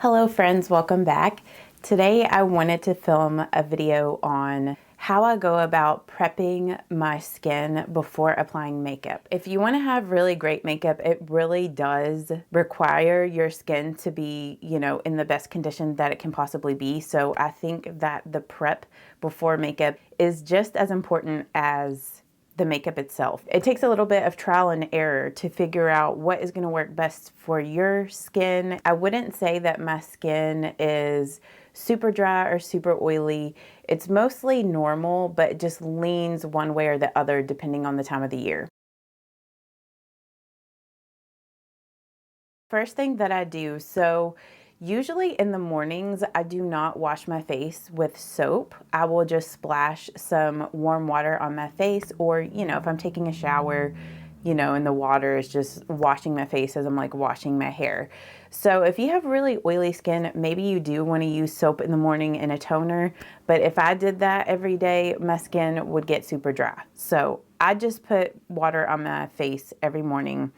Hello friends, welcome back. Today I wanted to film a video on how I go about prepping my skin before applying makeup. If you want to have really great makeup, it really does require your skin to be, in the best condition that it can possibly be. So I think that the prep before makeup is just as important as the makeup itself. It takes a little bit of trial and error to figure out what is going to work best for your skin. I wouldn't say that my skin is super dry or super oily. It's mostly normal, but it just leans one way or the other depending on the time of the year. First thing that I do, so usually in the mornings, I do not wash my face with soap. I will just splash some warm water on my face, or, if I'm taking a shower, and the water is just washing my face as I'm like washing my hair. So if you have really oily skin, maybe you do want to use soap in the morning and a toner. But if I did that every day, my skin would get super dry. So I just put water on my face every morning.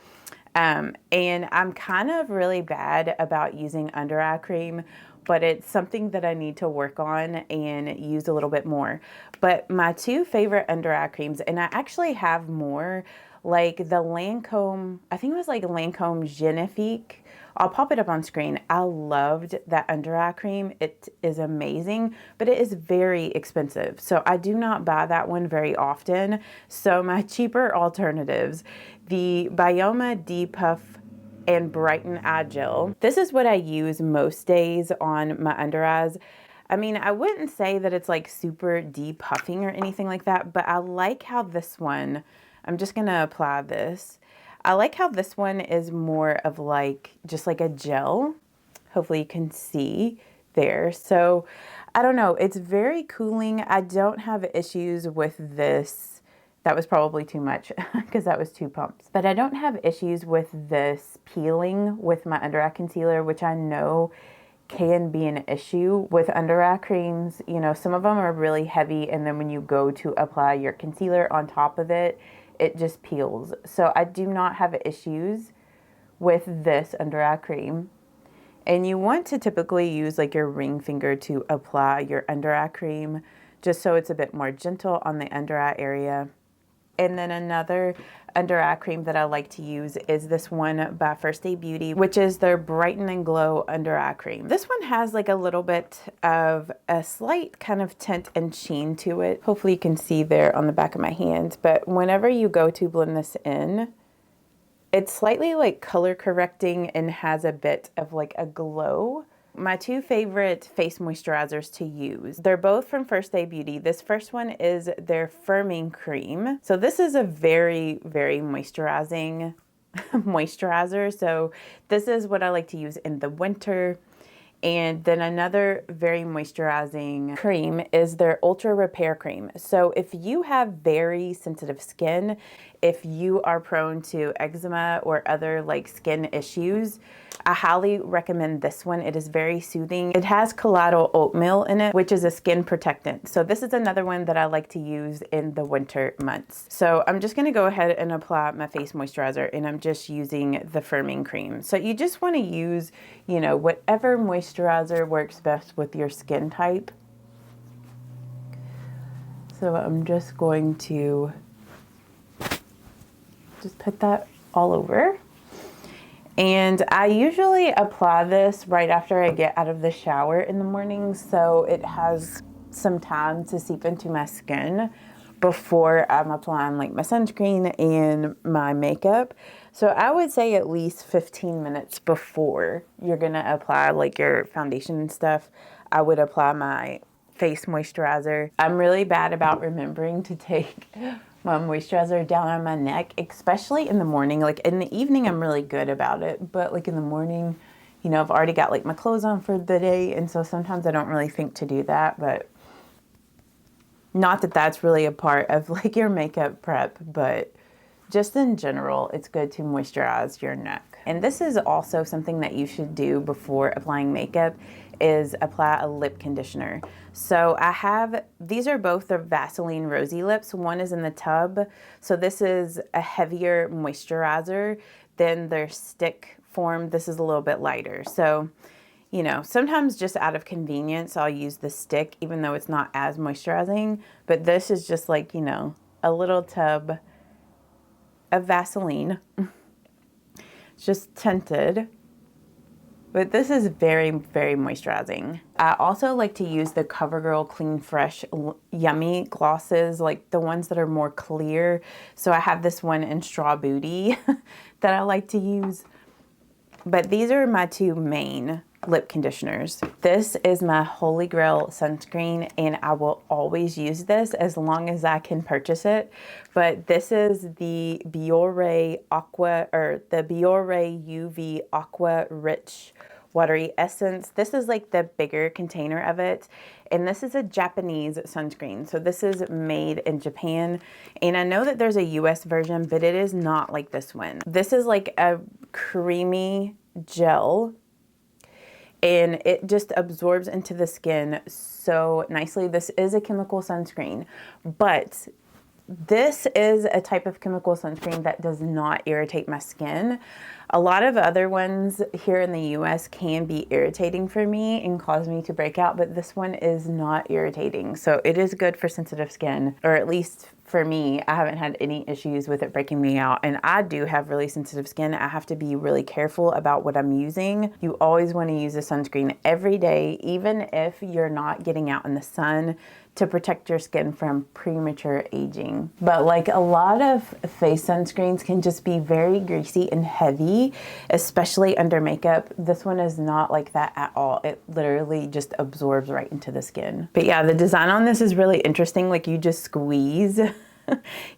And I'm kind of really bad about using under eye cream, but it's something that I need to work on and use a little bit more. But my two favorite under eye creams, and I actually have more, like the Lancome, I think it was like Lancome Genifique. I'll pop it up on screen. I loved that under eye cream. It is amazing, but it is very expensive. So I do not buy that one very often. So my cheaper alternatives, the Bioma Depuff and Brighten Eye Gel. This is what I use most days on my under eyes. I mean, I wouldn't say that it's like super depuffing or anything like that, but I like how this one, I'm just gonna apply this. I like how this one is more of like, just like a gel. Hopefully you can see there. So I don't know, it's very cooling. I don't have issues with this. That was probably too much because that was two pumps. But I don't have issues with this peeling with my under eye concealer, which I know can be an issue with under eye creams. Some of them are really heavy, and then when you go to apply your concealer on top of it, it just peels. So I do not have issues with this under eye cream. And you want to typically use like your ring finger to apply your under eye cream, just so it's a bit more gentle on the under eye area. And then another under eye cream that I like to use is this one by First Aid Beauty, which is their Brighten and Glow under eye cream. This one has like a little bit of a slight kind of tint and sheen to it. Hopefully you can see there on the back of my hand. But whenever you go to blend this in, it's slightly like color correcting and has a bit of like a glow. My two favorite face moisturizers to use, they're both from First Aid Beauty. This first one is their firming cream. So this is a very, very moisturizing moisturizer. So this is what I like to use in the winter. And then another very moisturizing cream is their Ultra Repair Cream. So if you have very sensitive skin, if you are prone to eczema or other like skin issues, I highly recommend this one. It is very soothing. It has colloidal oatmeal in it, which is a skin protectant. So this is another one that I like to use in the winter months. So I'm just gonna go ahead and apply my face moisturizer, and I'm just using the firming cream. So you just wanna use, whatever moisturizer works best with your skin type. So I'm just going to just put that all over. And I usually apply this right after I get out of the shower in the morning, so it has some time to seep into my skin before I'm applying like my sunscreen and my makeup. So I would say at least 15 minutes before you're gonna apply like your foundation and stuff, I would apply my face moisturizer. I'm really bad about remembering to take my moisturizer down on my neck, especially in the morning. Like in the evening, I'm really good about it, but like in the morning, I've already got like my clothes on for the day, and so sometimes I don't really think to do that. But not that that's really a part of like your makeup prep, but just in general, it's good to moisturize your neck. And this is also something that you should do before applying makeup, is apply a lip conditioner. So I have, these are both the Vaseline Rosy Lips. One is in the tub. So this is a heavier moisturizer than their stick form. This is a little bit lighter. So You know, sometimes just out of convenience, I'll use the stick, even though it's not as moisturizing. But this is just like, you know, a little tub of Vaseline. It's just tinted. But this is very, very moisturizing. I also like to use the CoverGirl Clean Fresh Yummy glosses, like the ones that are more clear. So I have this one in Straw Booty that I like to use. But these are my two main lip conditioners. This is my Holy Grail sunscreen, and I will always use this as long as I can purchase it. But this is the Biore Aqua, or the Biore UV Aqua Rich Watery Essence. This is like the bigger container of it. And this is a Japanese sunscreen. So this is made in Japan. And I know that there's a US version, but it is not like this one. This is like a creamy gel, and it just absorbs into the skin so nicely. This is a chemical sunscreen, but this is a type of chemical sunscreen that does not irritate my skin. A lot of other ones here in the US can be irritating for me and cause me to break out, but this one is not irritating. So it is good for sensitive skin, or at least for me. I haven't had any issues with it breaking me out, and I do have really sensitive skin. I have to be really careful about what I'm using. You always want to use a sunscreen every day, even if you're not getting out in the sun, to protect your skin from premature aging. But like a lot of face sunscreens can just be very greasy and heavy, especially under makeup. This one is not like that at all. It literally just absorbs right into the skin. But yeah, the design on this is really interesting. Like you just squeeze,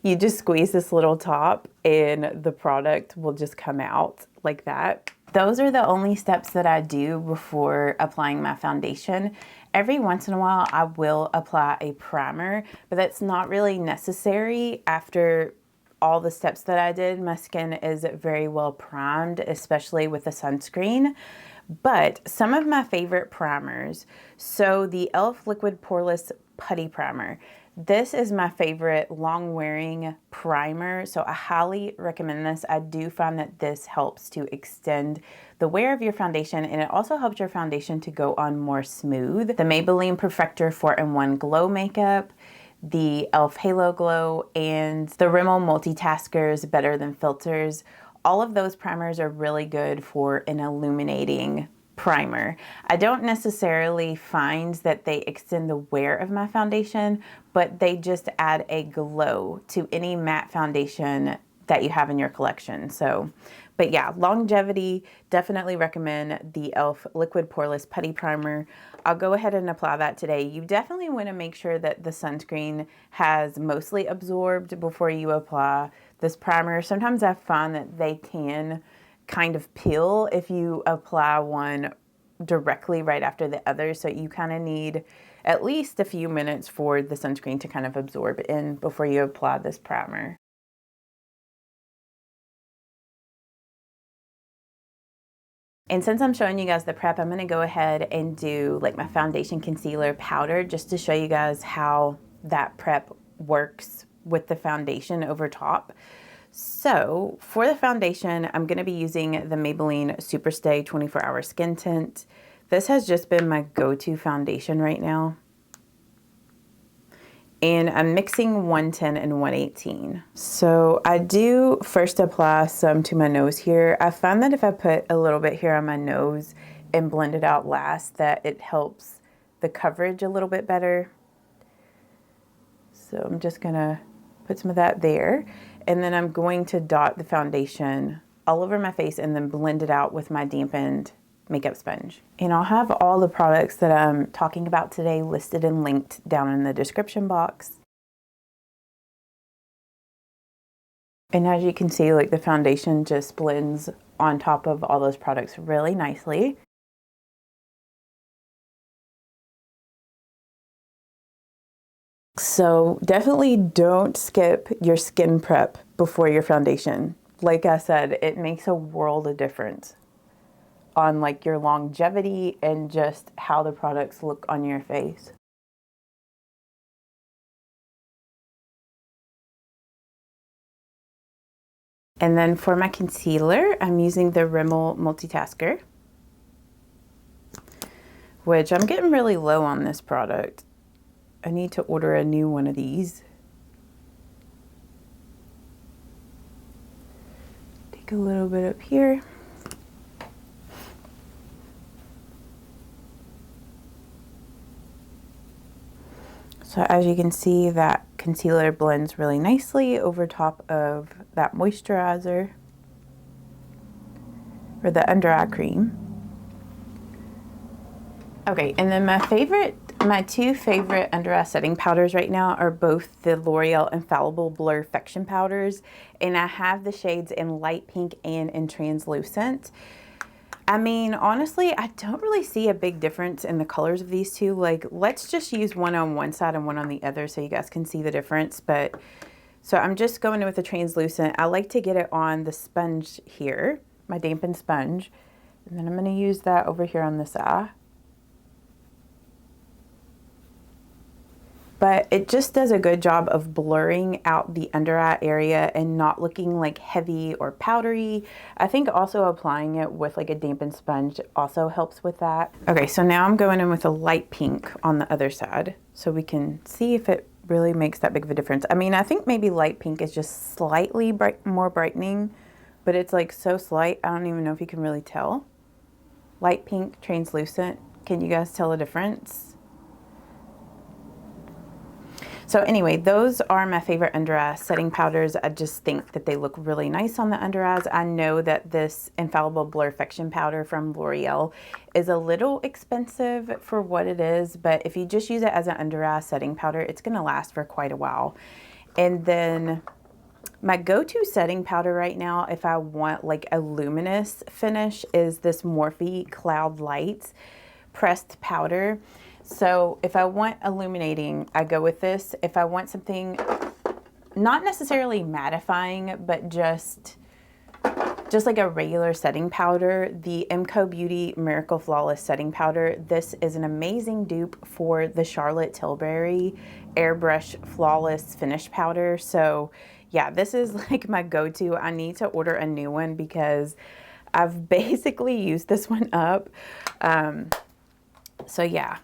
you just squeeze this little top and the product will just come out like that. Those are the only steps that I do before applying my foundation. Every once in a while, I will apply a primer, but that's not really necessary. After all the steps that I did, my skin is very well primed, especially with the sunscreen. But some of my favorite primers, so the e.l.f. Liquid Poreless Putty Primer. This is my favorite long wearing primer, so I highly recommend this. I do find that this helps to extend the wear of your foundation, and it also helps your foundation to go on more smooth. The Maybelline Perfector 4-in-1 Glow Makeup, the e.l.f. Halo Glow, and the Rimmel Multitaskers Better Than Filters. All of those primers are really good for an illuminating primer. I don't necessarily find that they extend the wear of my foundation, but they just add a glow to any matte foundation that you have in your collection. So, but yeah, longevity, definitely recommend the e.l.f. Liquid Poreless Putty Primer. I'll go ahead and apply that today. You definitely want to make sure that the sunscreen has mostly absorbed before you apply this primer. Sometimes I find that they can kind of peel if you apply one directly right after the other. So you kind of need at least a few minutes for the sunscreen to kind of absorb in before you apply this primer. And since I'm showing you guys the prep, I'm going to go ahead and do like my foundation concealer powder just to show you guys how that prep works with the foundation over top. So for the foundation, I'm going to be using the Maybelline Superstay 24-Hour Skin Tint. This has just been my go-to foundation right now. And I'm mixing 110 and 118. So I do first apply some to my nose here. I found that if I put a little bit here on my nose and blend it out last, that it helps the coverage a little bit better. So I'm just gonna put some of that there. And then I'm going to dot the foundation all over my face and then blend it out with my dampened makeup sponge. And I'll have all the products that I'm talking about today listed and linked down in the description box. And as you can see, like the foundation just blends on top of all those products really nicely. So definitely don't skip your skin prep before your foundation. Like I said, it makes a world of difference on like your longevity and just how the products look on your face. And then for my concealer, I'm using the Rimmel Multitasker. which I'm getting really low on this product. I need to order a new one of these. Take a little bit up here. So as you can see, that concealer blends really nicely over top of that moisturizer, or the under eye cream. Okay, and then my two favorite under eye setting powders right now are both the L'Oreal Infallible Blurfection powders, and I have the shades in light pink and in translucent. I mean, honestly, I don't really see a big difference in the colors of these two. Like, let's just use one on one side and one on the other so you guys can see the difference. But, so I'm just going in with the translucent. I like to get it on the sponge here, my dampened sponge. And then I'm going to use that over here on this eye. But it just does a good job of blurring out the under eye area and not looking like heavy or powdery. I think also applying it with like a dampened sponge also helps with that. Okay, so now I'm going in with a light pink on the other side so we can see if it really makes that big of a difference. I mean, I think maybe light pink is just slightly more brightening, but it's like so slight, I don't even know if you can really tell. Light pink, translucent, can you guys tell the difference? So anyway, those are my favorite under eye setting powders. I just think that they look really nice on the under eyes. I know that this Infallible Blurfection powder from L'Oreal is a little expensive for what it is, but if you just use it as an under eye setting powder, it's going to last for quite a while. And then my go-to setting powder right now, if I want like a luminous finish, is this Morphe Cloud Light pressed powder. So if I want illuminating, I go with this. If I want something not necessarily mattifying, but just like a regular setting powder, the MCO Beauty Miracle Flawless Setting Powder. This is an amazing dupe for the Charlotte Tilbury Airbrush Flawless Finish Powder. So yeah, this is like my go-to. I need to order a new one because I've basically used this one up. So yeah.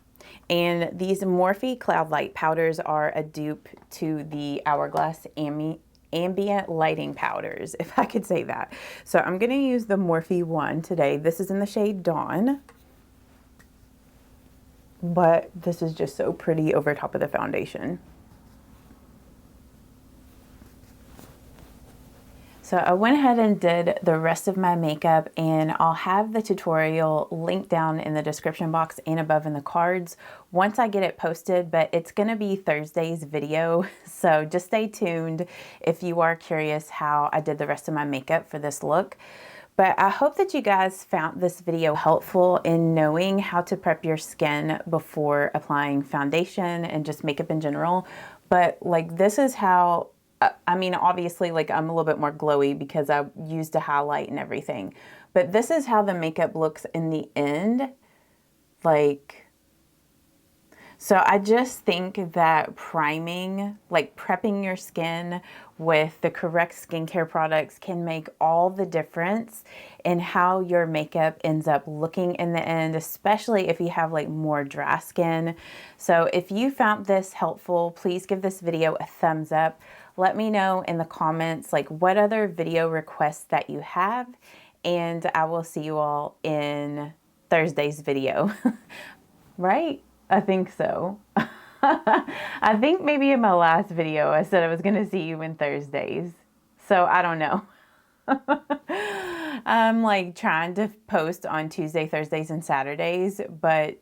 And these Morphe Cloud Light powders are a dupe to the Hourglass Ambient Lighting powders, if I could say that. So I'm going to use the Morphe one today. This is in the shade Dawn. But this is just so pretty over top of the foundation. So I went ahead and did the rest of my makeup, and I'll have the tutorial linked down in the description box and above in the cards once I get it posted, but it's gonna be Thursday's video. So just stay tuned if you are curious how I did the rest of my makeup for this look. But I hope that you guys found this video helpful in knowing how to prep your skin before applying foundation and just makeup in general. But like, this is how, I mean, obviously, like, I'm a little bit more glowy because I used a highlight and everything. But this is how the makeup looks in the end. Like, so I just think that priming, like prepping your skin with the correct skincare products can make all the difference in how your makeup ends up looking in the end, especially if you have like more dry skin. So if you found this helpful, please give this video a thumbs up. Let me know in the comments like what other video requests that you have, and I will see you all in Thursday's video. Right? I think so. I think maybe in my last video I said I was going to see you in Thursdays. So I don't know. I'm like trying to post on Tuesday, Thursdays, and Saturdays, but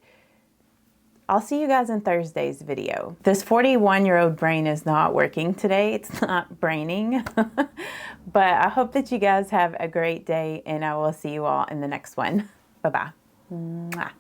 I'll see you guys in Thursday's video. This 41-year-old brain is not working today. It's not braining. But I hope that you guys have a great day, and I will see you all in the next one. Bye-bye. Mwah.